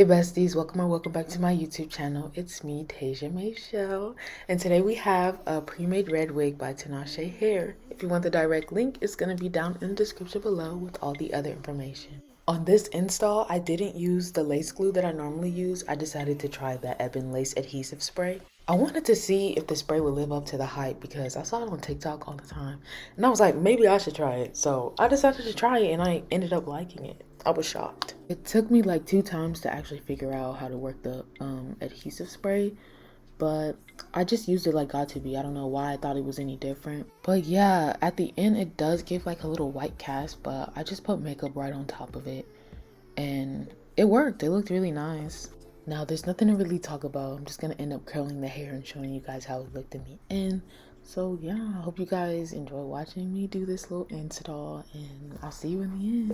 besties, welcome or welcome back to my YouTube channel. It's me, Tasia Mayshell, and today we have a pre-made red wig by Tinashe Hair. If you want the direct link, it's going to be down in the description below with all the other information. On this install, I didn't use the lace glue that I normally use. I decided to try the Ebin lace adhesive spray. I wanted to see if the spray would live up to the hype because I saw it on TikTok all the time. And I was like, maybe I should try it. So I decided to try it and I ended up liking it. I was shocked. It took me like 2 times to actually figure out how to work the adhesive spray, but I just used it like got to be. I don't know why I thought it was any different. But yeah, at the end it does give like a little white cast, but I just put makeup right on top of it and it worked. It looked really nice. Now there's nothing to really talk about. I'm just gonna end up curling the hair and showing you guys how it looked in the end. So yeah, I hope you guys enjoy watching me do this little install, and I'll see you in the end.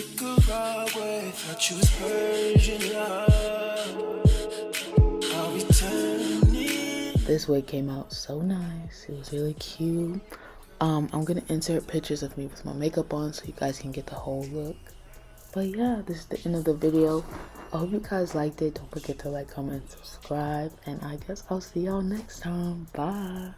took a ride with, thought you was Persian love. I'll be turning. This wig came out so nice. It was really cute. I'm gonna insert pictures of me with my makeup on so you guys can get the whole look. But yeah, this is the end of the video. I hope you guys liked it. Don't forget to like, comment, subscribe, and I guess I'll see y'all next time. Bye.